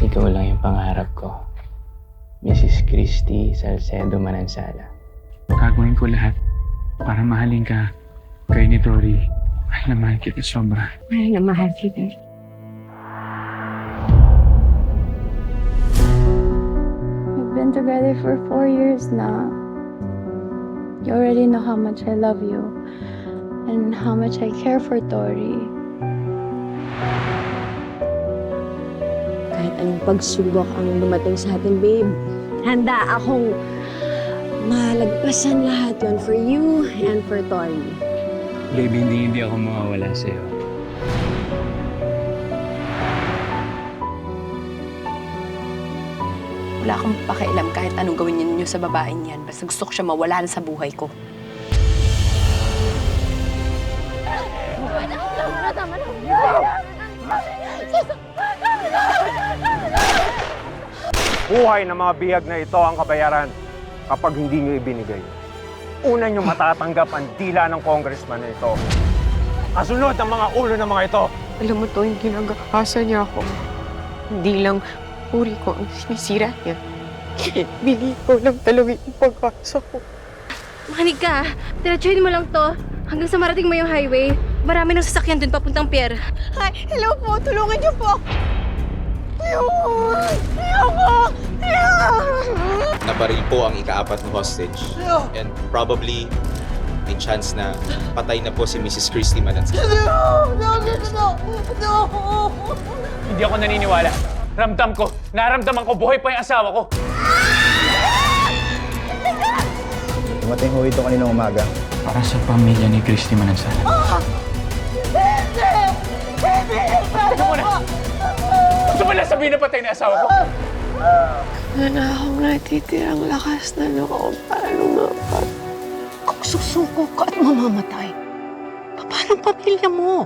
Ikaw lang yung pangarap ko. Mrs. Christy Salcedo Manansala. Gagawin ko lahat para mahalin ka kay ni Tori. Mahal na mahal kita sobra. Mahal na mahal kita. We've been together for 4 years now. You already know how much I love you and how much I care for Tori. Kahit anong pagsubok ang dumating sa atin, babe, handa akong malagpasan lahat yon for you and for Tori. Baby, hindi ako mawawala sa'yo. Wala akong pakialam kahit anong gawin niyo sa babaeng yan. Basta gusto ko siya mawala na sa buhay ko. Buhay ng mga bihag na ito ang kabayaran kapag hindi nyo ibinigay. Una nyo matatanggap ang dila ng congressman na ito. Kasunod ng mga ulo ng mga ito. Alam mo to, hindi nagkakasa niya ako. Hindi lang puri ko ang sinisira niya. Bili ko lang talaga yung pag-asa ko. Makinig ka. Diretsuhin mo lang to hanggang sa marating mo yung highway. Marami ng sasakyan dun papuntang pier. Hi, hello po, tulungan niyo po. Nabaril po ang ikaapat na hostage. And probably, may chance na patay na po si Mrs. Christy Manansala. Hindi ako naniniwala. Ramdam ko, naramdaman ko, buhay pa yung asawa ko. Dumating ho ito kaninang umaga. Para sa pamilya ni Christy Manansala. Teka muna! Gusto mo lang sabihin na patay na asawa ko? Wala na akong natitirang lakas na loob para lumapat. Kung susuko ka at mamamatay, paano ang pamilya mo?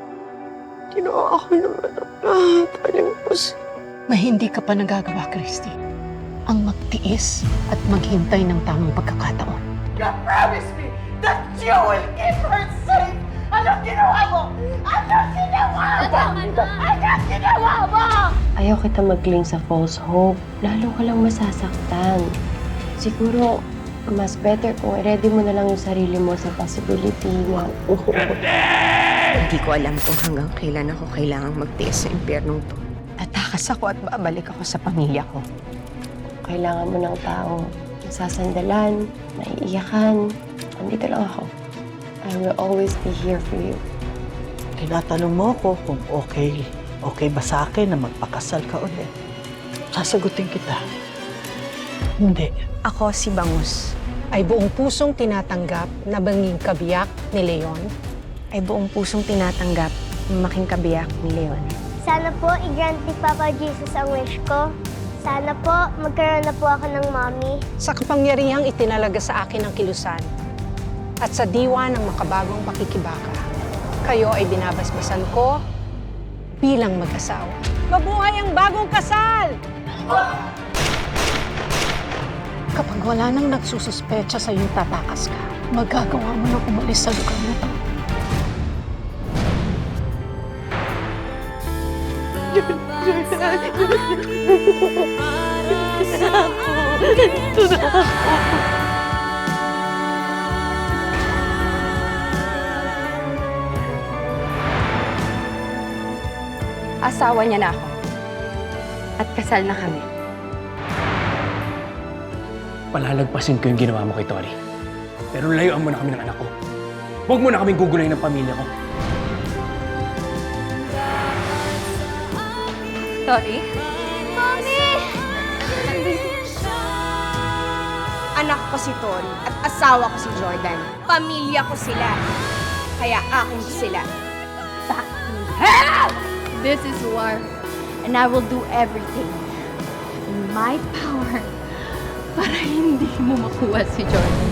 Ginawa ko naman ang lahat. Aling Hindi ka pa nagagawa, Christy. Ang magtiis at maghintay ng tamang pagkakataon. You promised me that you will keep her safe! Anong ginawa mo? Anong ginawa mo? Anong ginawa mo? Ayaw kita magling sa false hope. Lalo ka lang masasaktan. Siguro, mas better kung ready mo na lang yung sarili mo sa possibility na... Hindi ko alam kung hanggang kailan ako kailangang magtiis sa impyernong to. Tatakas ako at babalik ako sa pamilya ko. Kailangan mo ng tao sasandalan, naiiyakan. Andito lang ako. I will always be here for you. Tinatanong mo ako kung okay ba sa akin na magpakasal ka ulit. Sasagutin kita. Hindi. Ako si Bangus. Ay buong pusong tinatanggap na banging kabiyak ni Leon. Ay buong pusong tinatanggap na making kabiyak ni Leon. Sana po i-grant ni Papa Jesus ang wish ko. Sana po magkaroon na po ako ng mommy. Sa kapangyarihang itinalaga sa akin ng kilusan at sa diwa ng makabagong pakikibaka, kayo ay binabasbasan ko bilang mag-asawa. Mabuhay ang bagong kasal! Kapag wala nang nagsususpecha sa iyong tatakas ka, magagawa mo na umalis sa lugar na to. Asawa niya na ako. At kasal na kami. Palalagpasin ko yung ginawa mo kay Tori. Pero layuan mo na kami ng anak ko. Huwag mo na kaming gugulayin ng pamilya ko. Tori? Mommy! Anak ko si Tori at asawa ko si Jordan. Pamilya ko sila. Kaya akin sila. This is war. And I will do everything in my power para hindi mo makuha si Jordan.